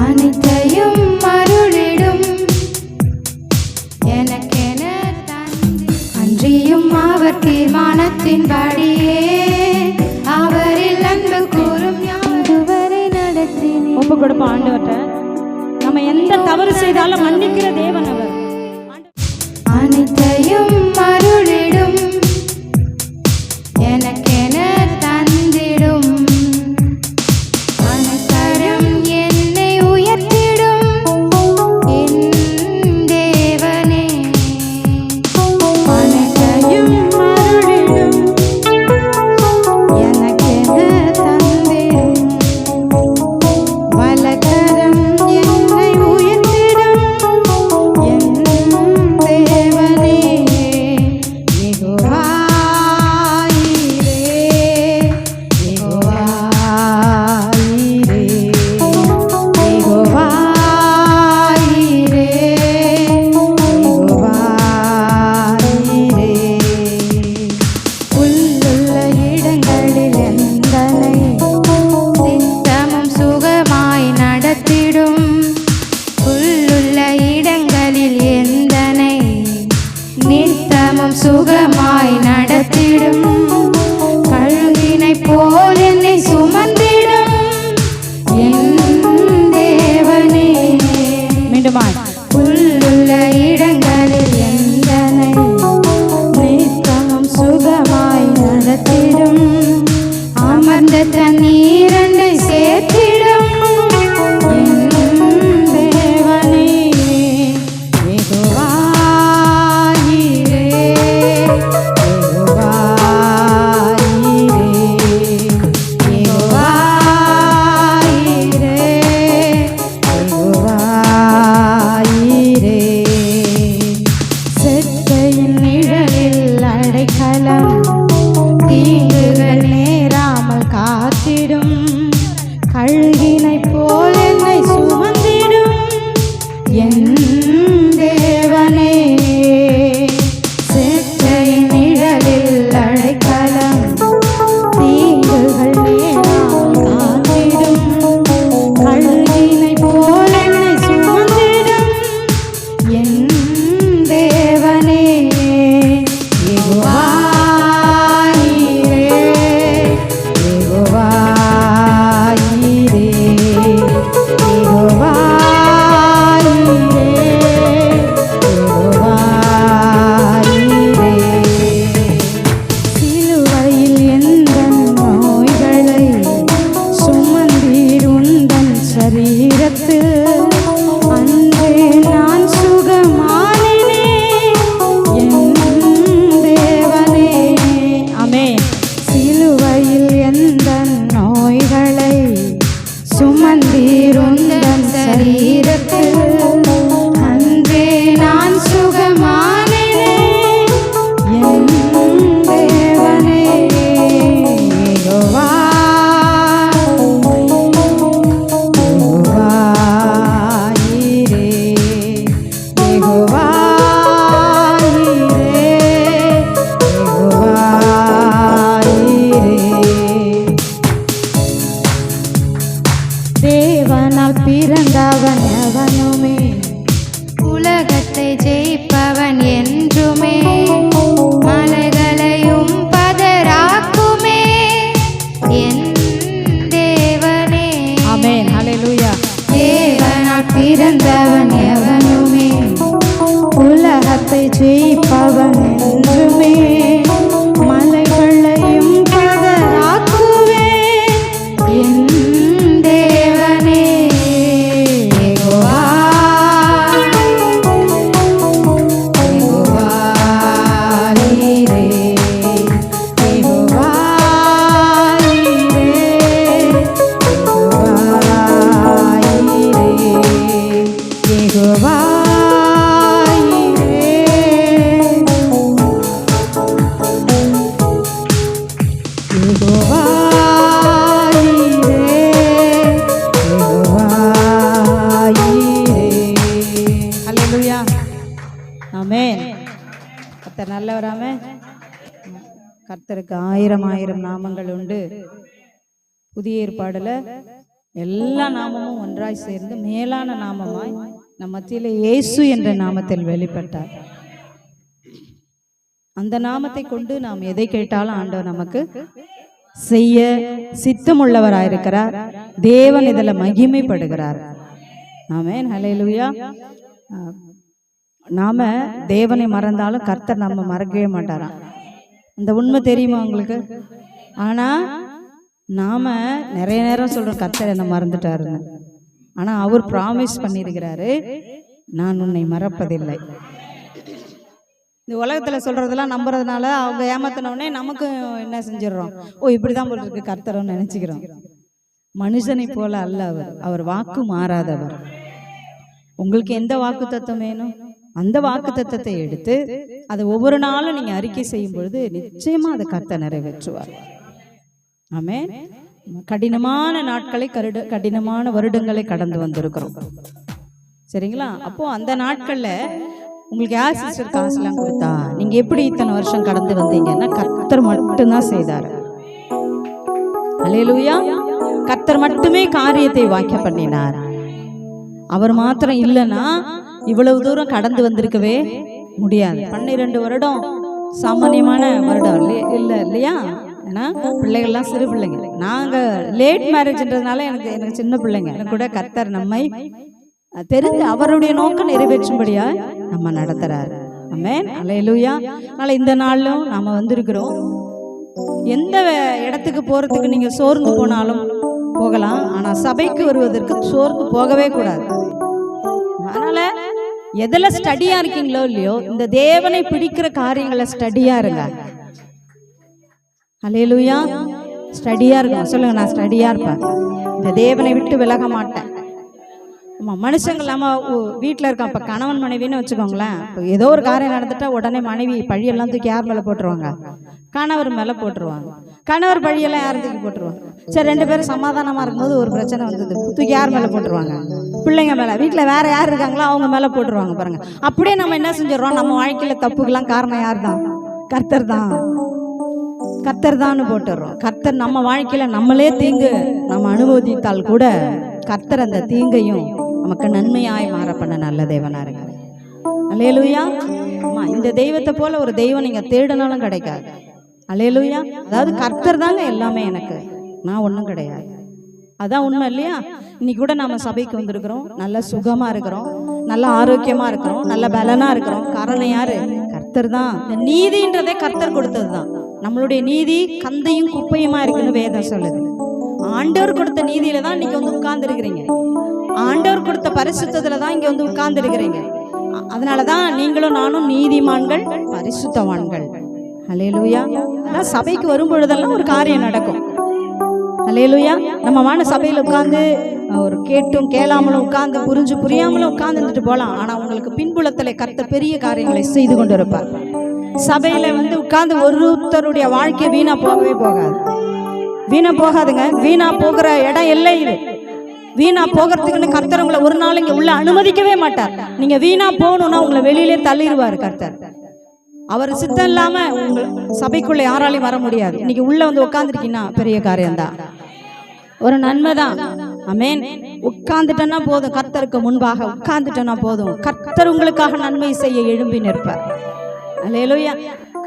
அனைத்தையும் அருளிடும் எனக்கென தந்தி அன்றியும் அவர் தீர்மானத்தின்படியே அவரில் அன்பு கூறும் இதுவரை நடத்தினேன். ஒப்பு கொடுப்போம் ஆண்டவர்கிட்ட. நம்ம எந்த தவறு செய்தாலும் மன்னிக்கிற தேவன் அவர். அனைத்தையும் அருளிடும் எனக்கென தந்திடும் அனைத்தரும் என்னை உயர்த்திடும் என் தேவனே. அனைத்தையும் அருளிடும் எனக்கென தந்திடும் வலக்கரம் என்னை உயர்த்திடும் என் தேவனே. யெகோவா சுகமாய் நடத்திடும் கழுகினை போல் என்னை சுமந்திடும் என் தேவனே. மீண்டுமாய் புல்லுள்ள இடங்களில் எந்தனை நித்தமும் சுகமாய் நடத்திடும் அமர்ந்த தண்ணீரண்டை சேர்த்திடும் என் தேவனே. யெகோவா தீங்குகள் நேராமல் காத்திடும் கழுகினை போல் என்னை சுமந்திடும் என் தேவனே. செற்றையின் நிழலில் அடைக்கலம் தீங்குகள் நேராமல் காத்திடும் கழுகினை போல் என்னை சுமந்திடும் என் தேவனே. யெகோவா தேவனால் பிறந்தவன் எவனுமே உலகத்தை ஜெயிப்பவன் என்றுமே மலைகளையும் பதராக்குமே என் தேவனே. ஆமென். ஹல்லேலூயா. தேவனால் பிறந்தவன் எவனுமே உலகத்தை ஜெயிப்பவன் என்றுமே மலைகளையும் பதராக்குவே என் தேவனே. யெகோவா யெகோவா நீரே யெகோவா நீரே யெகோவா கர்த்தர் நல்லவராமே. கர்த்தருக்கு ஆயிரம் ஆயிரம் நாமங்கள் உண்டு. புதிய ஏற்பாடுல எல்லா நாமமும் ஒன்றாய் சேர்ந்து மேலான நாமமாய் நம் மத்தியிலே இயேசு என்ற நாமத்தில் வெளிப்பட்டார். அந்த நாமத்தை கொண்டு நாம் எதை கேட்டாலும் ஆண்டவர் நமக்கு செய்ய சித்தமுள்ளவராயிருக்கிறார். தேவன் இதில் மகிமைப்படுகிறார். ஆமென், ஹல்லேலூயா. நாம தேவனை மறந்தாலும் கர்த்தர் நம்ம மறக்கவே மாட்டாராம். இந்த உண்மை தெரியுமா உங்களுக்கு? ஆனா நாம நிறைய நேரம் சொல்றோம் கர்த்தர் என்ன மறந்துட்டாருன்னு. ஆனா அவர் ப்ராமிஸ் பண்ணியிருக்கிறாரு, நான் உன்னை மறப்பதில்லை. இந்த உலகத்துல சொல்றதெல்லாம் நம்புறதுனால அவங்க ஏமாத்தினோடனே நமக்கு என்ன செஞ்சிடறோம், ஓ இப்படிதான் போல இருக்கு கர்த்தர்னு நினைச்சுக்கிறோம். மனுஷனை போல அல்ல அவர். அவர் வாக்கு மாறாதவர். உங்களுக்கு எந்த வாக்கு தத்துவம் வேணும், அந்த வாக்கு தத்தத்தை எடுத்து அதை ஒவ்வொரு நாளும் நீங்க அறிக்கை செய்யும் பொழுது நிச்சயமா அதை கர்த்தர் நிறைவேற்றுவார். ஆமென். கடினமான நாட்களை கடினமான வருடங்களை கடந்து வந்திருக்கிறோம், சரிங்களா? அப்போ அந்த நாட்கள்ல உங்களுக்கு யார் சிஸ்டர் காசுலாம் கொடுத்தா, நீங்க எப்படி இத்தனை வருஷம் கடந்து வந்தீங்கன்னா கர்த்தர் மட்டும்தான் செய்தார். அல்லேலூயா. கர்த்தர் மட்டுமே காரியத்தை வாக்கிய பண்ணினார். அவர் மாத்திரம் இல்லைன்னா இவ்வளவு தூரம் கடந்து வந்திருக்கவே முடியாது. 12 வருடம் சாமானியமான வருடம் இல்லையா? ஏன்னா பிள்ளைகள்லாம் சிறு பிள்ளைங்க. நாங்க லேட் மேரேஜ்ன்றதுனால எனக்கு சின்ன பிள்ளைங்க. எனக்கு கூட கர்த்தர் நம்மை தெரிந்து அவருடைய நோக்கம் நிறைவேற்றும்படியா நம்ம நடத்துறாரு. ஆமென், அல்லேலூயா. அதனால இந்த நாளும் நாம வந்திருக்கிறோம். எந்த இடத்துக்கு போறதுக்கு நீங்க சோர்ந்து போனாலும் போகலாம், ஆனா சபைக்கு வருவதற்கு சோர்ந்து போகவே கூடாது. அதனால எதுல ஸ்டடியா இருக்கீங்களோ இல்லையோ, இந்த தேவனை பிடிக்கிற காரியங்களை ஸ்டடியா இருங்க. அல்லேலூயா. ஸ்டடியா இருக்கும். சொல்லுங்க, நான் ஸ்டடியா இருப்பேன், இந்த தேவனை விட்டு விலக மாட்டேன். ஆமா, மனுஷங்கள் நம்ம வீட்டில் இருக்கோம். இப்போ கணவன் மனைவின்னு வச்சுக்கோங்களேன். இப்போ ஏதோ ஒரு காரியம் நடந்துட்டா உடனே மனைவி பழியெல்லாம் தூக்கி யார் மேலே போட்டுருவாங்க? கணவர் மேலே போட்டுருவாங்க. கணவர் பழியெல்லாம் யார் தூக்கி போட்டுருவாங்க? சரி, 2 பேரும் சமாதானமாக இருக்கும்போது ஒரு பிரச்சனை வந்தது, தூக்கி யார் மேலே போட்டுருவாங்க? பிள்ளைங்க மேலே. வீட்டில் வேற யார் இருக்காங்களோ அவங்க மேலே போட்டுருவாங்க. பாருங்க, அப்படியே நம்ம என்ன செஞ்சிடறோம், நம்ம வாழ்க்கையில் தப்புக்கெல்லாம் காரணம் யார் தான்? கர்த்தர் தான். கர்த்தர் தான் போட்டுடுறோம். கர்த்தர் நம்ம வாழ்க்கையில நம்மளே தீங்கு நம்ம அனுபவித்தால் கூட கர்த்தர் அந்த தீங்கையும் நமக்கு நன்மையாய் மாற பண்ண நல்ல தேவனா இருக்கு. அல்லேலூயா. அம்மா, இந்த தெய்வத்தை போல ஒரு தெய்வம் நீங்க தேடினாலும் கிடைக்காது. அல்லேலூயா. அதாவது கர்த்தர் தாங்க எல்லாமே, எனக்கு நான் ஒன்றும் கிடையாது. அதான் உண்மை இல்லையா? இன்னைக்கு கூட நாம சபைக்கு வந்திருக்கிறோம், நல்ல சுகமா இருக்கிறோம், நல்ல ஆரோக்கியமா இருக்கிறோம், நல்ல பலனா இருக்கிறோம். காரணம் யாரு? கர்த்தர் தான். இந்த நீதின்றதே கர்த்தர் கொடுத்தது தான். நம்மளுடைய நீதி கந்தையும் குப்பையுமா இருக்குன்னு வேதம் சொல்லுது. ஆண்டவர் கொடுத்த நீதியில தான் இன்னைக்கு வந்து உட்கார்ந்து இருக்கிறீங்க. ஆண்டவர் கொடுத்த பரிசுத்தத்துல தான் இங்க வந்து உட்கார்ந்து இருக்கிறீங்க. அதனாலதான் நீங்களும் நானும் நீதிமான்கள், பரிசுத்தவான்கள். அல்லேலூயா. அதான் சபைக்கு வரும் பொழுதெல்லாம் ஒரு காரியம் நடக்கும். அல்லேலூயா. நம்ம சபையில உட்கார்ந்து ஒரு கேட்டும் கேளாமலும் உட்கார்ந்து புரிஞ்சு புரியாமலும் உட்கார்ந்து இருந்துட்டு போலாம். ஆனா உங்களுக்கு பின்புலத்திலே கர்த்தர் பெரிய காரியங்களை செய்து கொண்டு இருப்பார். சபையில வந்து உட்கார்ந்து ஒருத்தருடைய வாழ்க்கை வீணா போகவே போகாது. வீணா போகாதுங்க. வீணா போகிற இடம் இல்லை இது. வீணா போகிறதுக்குன்னு கர்த்தர் உங்களை ஒரு நாள் இங்க உள்ள அனுமதிக்கவே மாட்டார். நீங்க வீணா போகணும்னா உங்களை வெளியிலே தள்ளிடுவார் கர்த்தர். அவர் சித்தம் இல்லாம உங்க சபைக்குள்ள யாராலையும் வர முடியாது. இன்னைக்கு உள்ள வந்து உட்கார்ந்துருக்கீங்கன்னா பெரிய காரியம்தான், ஒரு நன்மைதான். ஆமென். உட்கார்ந்துட்டனா போதும், கர்த்தருக்கு முன்பாக உட்கார்ந்துட்டனா போதும், கர்த்தர் உங்களுக்காக நன்மை செய்ய எழும்பி நிற்பார். அல்லேலூயா.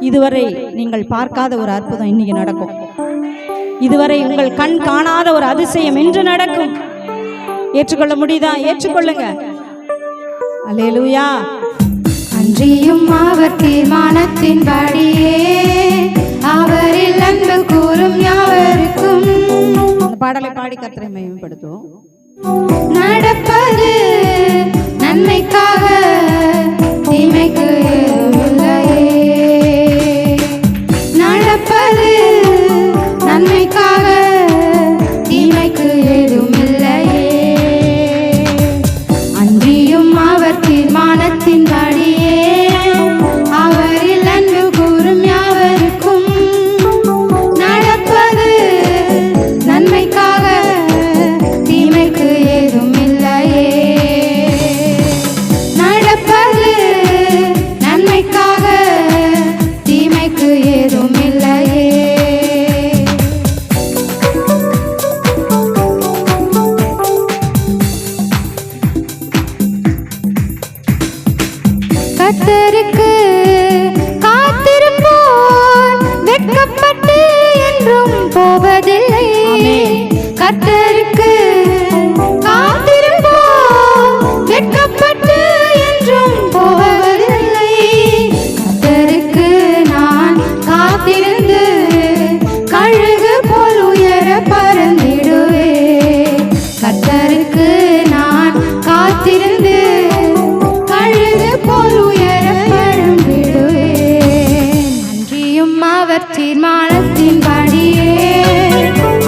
இதுவரை நீங்கள் பார்க்காத ஒரு அற்புதம் இன்னைக்கு நடக்கும். இதுவரை உங்கள் கண் காணாத ஒரு அதிசயம் இன்று நடக்கும். ஏற்றுக்கொள்ள முடியுதா? ஏற்றுக்கொள்ளுங்க. அல்லேலூயா. அன்றியும் அவர் தீர்மானத்தின்படியே அவரில் அன்பு கூறும் யாவருக்கும் அந்த பாடலை பாடி கர்த்தரை மகிமைப்படுத்துவோம். நடப்பது நன்மைக்காக, தீமைக்கு ஏதுமில்லையே. நடப்பது நன்மைக்காக, தீமைக்கு ஏதுமில்லையே. அன்றியும் அவர் தீர்மானத்தின்படியே அவரில் அன்பு கூறும் யாவருக்கும் நடப்பது நன்மைக்காக, தீமைக்கு கர்த்தருக்கு காத்திருப்போர் வெட்கப்பட்டு என்றும் போவதில்லை. கர்த்தருக்கு காத்திருப்போர் வெட்கப்பட்டு என்றும் போவதில்லை. கர்த்தருக்கு நான் காத்திருந்து கழுகு போல் உயர பறந்திடுவேன். கர்த்தருக்கு நான் காத்திருந்து கழுகு போல் உயர பறந்திடுவேன். அன்றியும் அவர் தீர்மானத்தின்படியே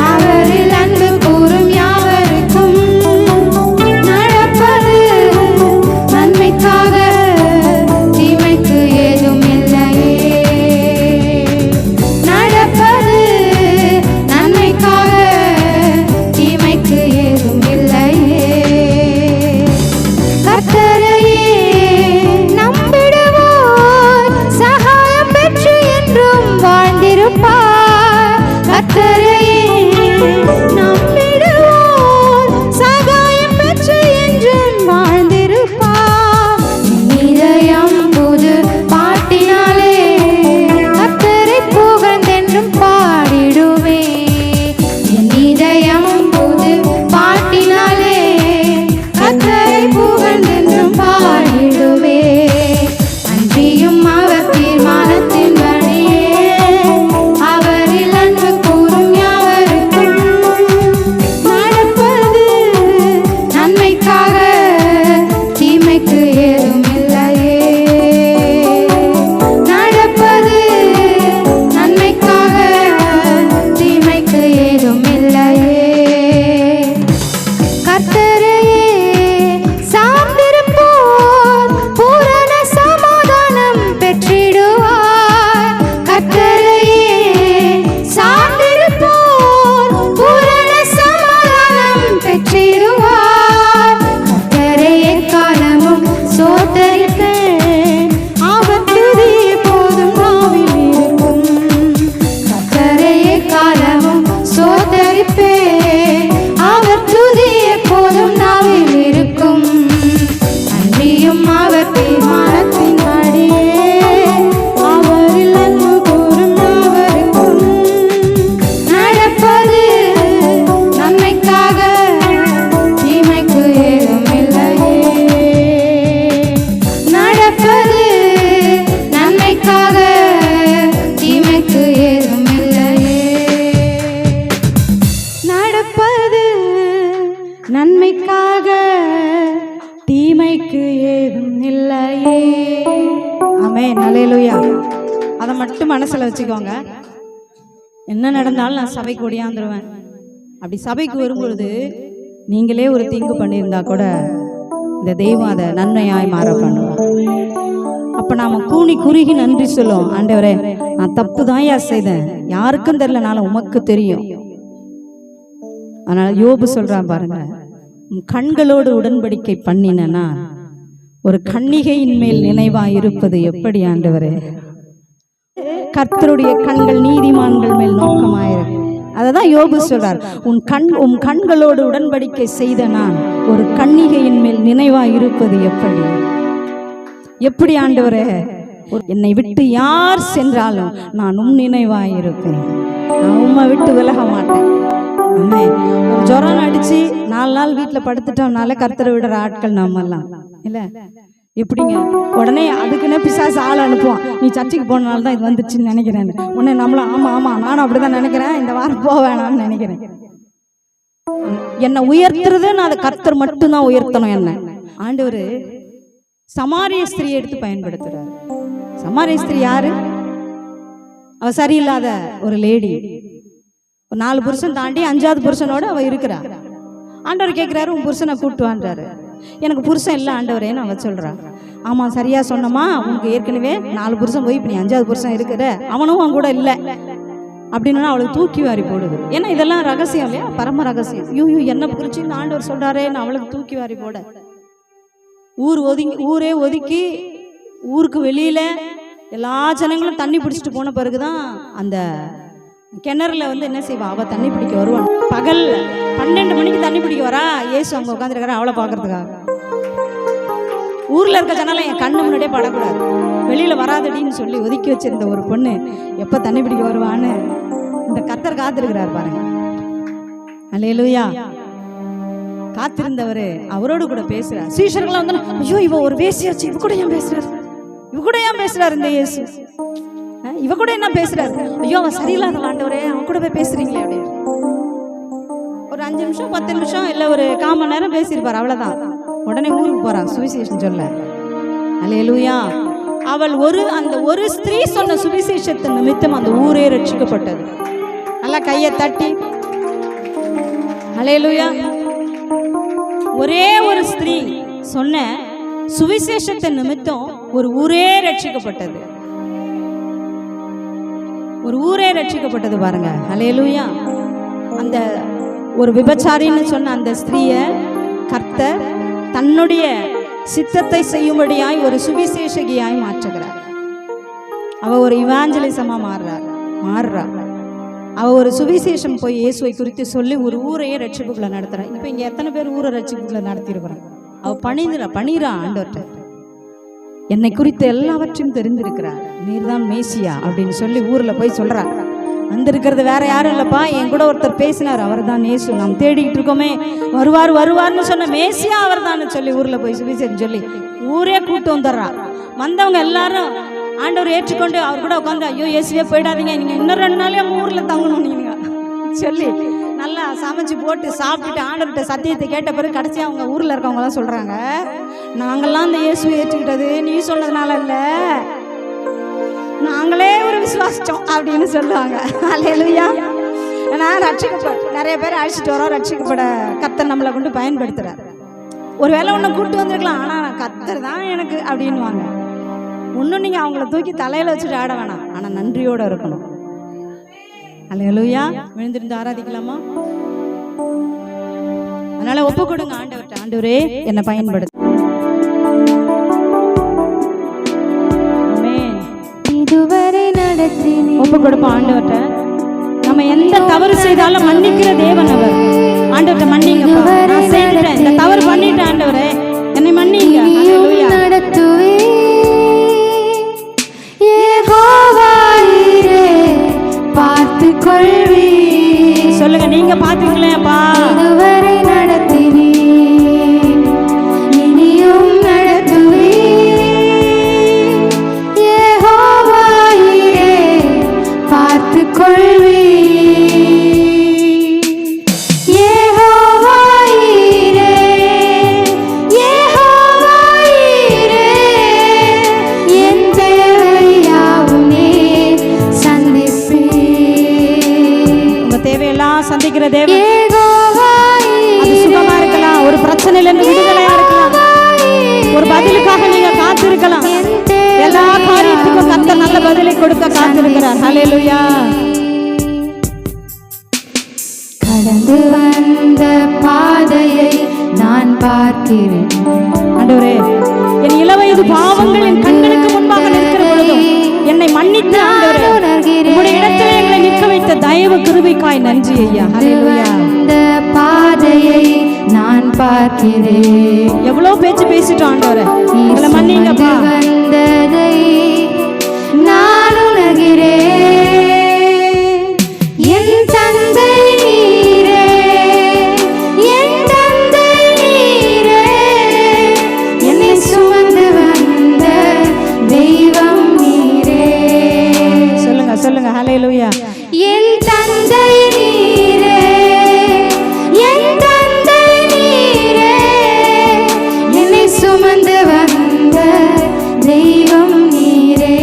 அவரில் அன்பு கூறும் யாவருக்கும் நடப்பது நன்மைக்காக, தீமைக்கு ஏதும் இல்லையே. நடப்பது நன்மைக்காக, தீமைக்கு ஏதும் இல்லையே. கர்த்தரையே நம்பிடுவோர் சகாயம் பெற்று என்றும் வாழ்ந்திருப்பார். கர்த்தரையே நம்பிடுவோர் சகாயம் பெற்று என்றும் வாழ்ந்திருப்பார். இதயம் புது பாட்டினாலே கர்த்தரை புகழ்ந்தென்றும் பாடிடுவே. என் இதயம் புது பாட்டினாலே கர்த்தரை புகழ்ந்தென்றும் பாடிடுவே. அன்றியும் அவர் தீர்மானத்தின்படியே அவரில் அன்பு கூறும் யாவருக்கும் நடப்பது நன்மைக்காக, தீமைக்கு ஏதும் இல்லையே. நடப்பது நன்மைக்காக, தீமைக்கு ஏதும் இல்லையே. கர்த்தரையே சார்ந்திருப்போர் பூரண சமாதானம் பெற்றிடுவார். கர்த்தரையே சார்ந்திருப்போர் பூரண சமாதானம் பெற்றிடுவார். கர்த்தரையே காலமும் சோதரிப்பேன், அவர் துதி எப்போதும் நாவில் இருக்கும். கர்த்தரையே காலமும் சோதரிப்பேன், அவர் துதி எப்போதும் நாவில் இருக்கும். அன்றியும் அவர் தீர்மானத்தின்படியே அவரில் அன்பு கூறும் யாவருக்கும் நடப்பது நன்மைக்காக, தீமைக்கு ஏதும் இல்லையே. நடப்பது நன்மைக்காக, தீமைக்கு ஏதும் இல்லையே. நடப்பது நன்மைக்காக, தீமைக்கு ஏதும் இல்லையே. ஆமென், அல்லேலூயா. அதை மட்டும் மனசுல வச்சுக்கோங்க. என்ன நடந்தாலும் நான் சபைக்கு ஓடியாந்துருவேன். அப்படி சபைக்கு வரும்பொழுது நீங்களே ஒரு தீங்கு பண்ணியிருந்தா கூட இந்த தெய்வம் அதை நன்மையாய் மாற பண்ணுவோம். அப்ப நாம கூனி குறுகி நன்றி சொல்லுவோம். ஆண்டவரே, நான் தப்பு தான் செய்தேன், யாருக்கும் தெரியலனாலும் உமக்கு தெரியும். அதனால யோபு சொல்றான் பாருங்க, உன் கண்களோடு உடன்படிக்கை பண்ணினா ஒரு கன்னிகையின் மேல் நினைவா இருப்பது எப்படி ஆண்டவரே. கர்த்தருடைய கண்கள் நீதிமான்கள் மேல் நோக்கமாயிருக்கு. அததான் யோபு சொல்றார், உன் கண்களோடு உடன்படிக்கை செய்த நான் ஒரு கன்னிகையின் மேல் நினைவா இருப்பது எப்படி. எப்படி ஆண்டவரே, என்னை விட்டு யார் சென்றாலும் நான் நினைவாய் இருப்பேன், நான் உம்மை விட்டு விலக மாட்டேன். ஒரு ஜுரம் அடிச்சு 4 நாள் வீட்டில் படுத்துட்டோம்னால கர்த்தரை விடுற ஆட்கள் நம்மெல்லாம் இல்ல. எப்படிங்க, உடனே அதுக்குன்னு பிசாசு ஆள் அனுப்புவான். நீ சர்ச்சைக்கு போனனால தான் இது வந்துச்சுன்னு நினைக்கிறேன். உடனே நம்மளும் ஆமா நானும் அப்படிதான் நினைக்கிறேன், இந்த வாரம் போக வேணாம்னு நினைக்கிறேன். என்னை உயர்த்துறது நான் அதை கர்த்தர் மட்டும்தான் உயர்த்தணும். என்ன ஆண்டவர் சமாரிய ஸ்திரியை எடுத்து பயன்படுத்துறாரு. சமாரிய ஸ்திரி யாரு? அவ சரியில்லாத ஒரு லேடி. 4 புருஷன் தாண்டி 5வது புருஷனோட அவ இருக்கிறா. ஆண்டவர் கேட்கிறாரு, உன் புருஷனை கூட்டு வான்றாரு. எனக்கு புருஷன் இல்லை ஆண்டவரேன்னு அவ சொல்றா. ஆமா, சரியா சொன்னமா, உனக்கு ஏற்கனவே 4 புருஷன் போய் இப்ப நீ 5வது புருஷன் இருக்கிற, அவனும் அவன் கூட இல்லை அப்படின்னா அவளுக்கு தூக்கி வாரி போடுது. ஏன்னா இதெல்லாம் ரகசியம் இல்லையா, பரம ரகசியம். என்ன குறிச்சு இந்த ஆண்டவர் சொல்றாரே, நான் அவளுக்கு தூக்கி வாரி போட ஊரே ஒதுக்கி ஊருக்கு வெளியில எல்லா ஜனங்களும் தண்ணி பிடிச்சிட்டு போன பிறகுதான் அந்த கிணறுல என்ன செய்வா, அவ தண்ணி பிடிக்க வருவான். பகல் 12 மணிக்கு தண்ணி பிடிக்க வரா. இயேசு அங்க உட்காந்துருக்காரு அவளை பாக்குறதுக்காக. ஊர்ல இருக்க ஜனால என் கண்ணு முன்னாடியே படக்கூடாது, வெளியில வராதடின்னு சொல்லி ஒதுக்கி வச்சிருந்த ஒரு பொண்ணு எப்ப தண்ணி பிடிக்க வருவான்னு இந்த கர்த்தர் காத்திருக்கிறார் பாருங்க. அல்லேலூயா. காத்திருந்தவர் அவரோடு கூட பேசுறார். சீஷர்கள்லாம் வந்து ஐயோ இவ ஒரு வேசியாச்சு, இவ கூட ஏன் பேசுறாரு, இவ கூட ஏன் பேசுறாரு இந்த இயேசு, இவ கூட என்ன பேசுறாரு, ஐயோ அவன் சரியில்லாத ஆண்டவரே அவன் கூட போய் பேசுறீங்களே அப்படின்னு. ஒரு 5 நிமிஷம் 10 நிமிஷம் இல்ல ஒரு 1/4 மணி நேரம் பேசியிருப்பார், அவ்வளவுதான். உடனே ஊருக்கு போறான் சுவிசேஷம் சொல்ல. அல்லேலூயா. அவள் அந்த ஒரு ஸ்திரீ சொன்ன சுவிசேஷத்தின் நிமித்தம் அந்த ஊரே ரட்சிக்கப்பட்டது. நல்லா கையை தட்டி அல்லேலூயா. ஒரே ஒரு ஸ்திரீ சொன்ன சுவிசேஷத்தின் நிமித்தம் ஒரு ஊரே ரட்சிக்கப்பட்டது, ஒரு ஊரே ரட்சிக்கப்பட்டது பாருங்க. அல்லேலூயா. அந்த ஒரு விபச்சாரின்னு சொன்ன அந்த ஸ்திரீய கர்த்தர் தன்னுடைய சித்தத்தை செய்யும்படியாய் ஒரு சுவிசேஷகியாய் மாற்றுகிறார். அவ ஒரு இவாஞ்சலிசமா மாறுறா. அவ ஒரு சுவிசேஷம் போய் இயேசுவை குறித்து சொல்லி ஒரு ஊரையே ரட்சிப்புக்குள்ள நடத்துறா. இப்ப இங்க எத்தனை பேர் ஊரை ரட்சிப்புக்குள்ள நடத்திருக்கிறோம்? அவ பணிறா ஆண்டவர்கிட்ட, என்னை குறித்து எல்லாவற்றையும் தெரிந்திருக்கிறார், நீர்தான் மேசியா அப்படின்னு சொல்லி ஊர்ல போய் சொல்றா. வந்திருக்கிறது வேற யாரும் இல்லப்பா, என் கூட ஒருத்தர் பேசினார், அவர் தான் இயேசு, நாம் தேடிக்கிட்டு இருக்கோமே, வருவார்னு சொன்ன மேசியா அவர் தான் சொல்லி ஊர்ல போய் சுவிசேஷம் சொல்லி ஊரே கூட்டு வந்துடுறா. வந்தவங்க எல்லாரும் ஆண்டவர் ஏற்றுக்கொண்டு அவர் கூட உட்காந்து ஐயோ இயேசுவே போயிடாதீங்க, நீங்க இன்னும் 2 நாளே ஊர்ல தங்கணும் நீங்க சொல்லி நல்லா சமைச்சு போட்டு சாப்பிட்டுட்டு ஆண்டவர்கிட்ட சத்தியத்தை கேட்ட பிறகு கடைசி அவங்க ஊர்ல இருக்கவங்க எல்லாம் சொல்றாங்க, நாங்கெல்லாம் அந்த இயேசுவை ஏற்றுக்கிட்டது நீ சொன்னதுனால இல்ல, நாங்களே ஒரு விசுவாசிச்சோம் அப்படின்னு சொல்லுவாங்க. அல்லேலூயா. நான் ரட்சிக்கப்பட நிறைய பேர் அழைச்சிட்டு வரோம், ரட்சிக்கப்பட கர்த்தர் நம்மளை கொண்டு பயன்படுத்துறார். ஒருவேளை ஒன்று கூப்பிட்டு வந்திருக்கலாம், ஆனால் கர்த்தர் தான் எனக்கு அப்படின்வாங்க. ஒன்றும் நீங்கள் அவங்கள தூக்கி தலையில் வச்சுட்டு ஆட வேணாம், ஆனால் நன்றியோடு இருக்கணும். அல்லேலூயா. விழுந்திருந்து ஆராதிக்கலாமா? அதனால ஒப்பு கொடுங்க ஆண்டவர்கிட்ட, ஆண்டவரே என்னை பயன்படுத்து. இதுவரை நடத்தினே ஒப்பு கொடுப்போம் ஆண்டவர்கிட்ட. நம்ம எந்த தவறு செய்தாலும் மன்னிக்கிற தேவன் அவர். ஆண்டவர்கிட்ட மன்னிங்கப்பா, நான் செய்துட்டேன், இந்த தவறு பண்ணிட்டேன் ஆண்டவரே, என்னை மன்னிங்க. அல்லேலூயா. நடத்துவே யெகோவாயிரே பார்த்துக் கொள்வே. சொல்லுங்க, நீங்க பாத்துக்கலையாப்பா? இதுவரை நடத்தினே இனியும் நடத்துவே யெகோவாயிரே பார்த்துக் கொள்வே. சந்திக்கிற தேவன், அது சுகமா இருக்கலாம், ஒரு பிரச்சனையில இருந்து விடுதலையா இருக்கலாம், ஒரு பதிலுக்காக நீங்க காத்திருக்கலாம். எல்லா காரியத்துக்கும் கர்த்தர் நல்ல பதிலை கொடுக்க காத்திருக்கிறார். ஹல்லேலூயா. கடந்து வந்த பாதையை நான் பார்க்கிறேன். ஆண்டவரே, என் இளவயது பாவங்கள் என் கண்களுக்கு முன்பாக நிற்கிற பொழுதும் என்னை மன்னித்து ஆண்டவரே, உம்முடைய இடத்திலே எங்களை நிற்க வைத்த தயவு கிருபைக்காய் நன்றி ஐயா. ஹல்லேலூயா. இந்த பாதையை நான் பார்க்கிறேன். எவ்வளவு பேச்சு பேசிட்டோம் ஆண்டவரே, எங்களை மன்னிங்கப்பா. வந்ததை நான் உணர்கிறேன். என் தந்தை நீரே, என் தந்தை நீரே, என்னை சுமந்து வந்த தெய்வம் நீரே. சொல்லுங்க ஹல்லேலூயா. என் தந்தை நீரே, என் தந்தை நீரே, என்னை சுமந்து வந்த தெய்வம் நீரே.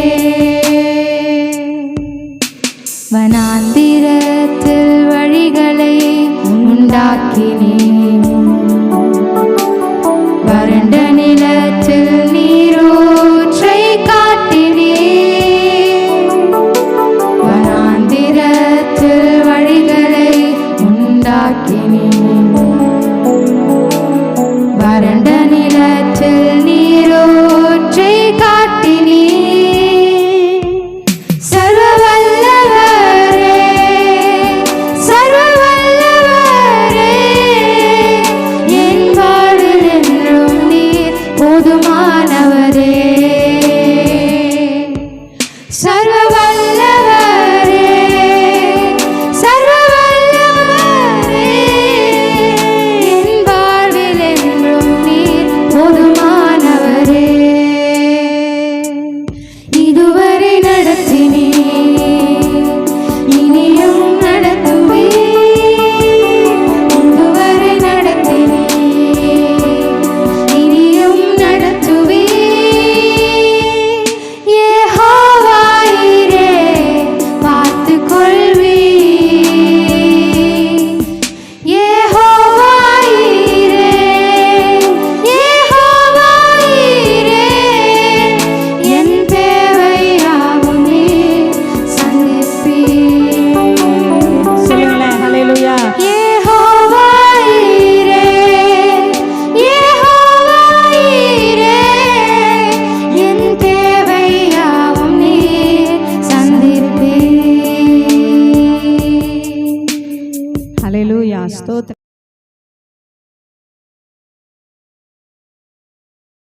அல்லேலூயா ஸ்தோத்திரம்.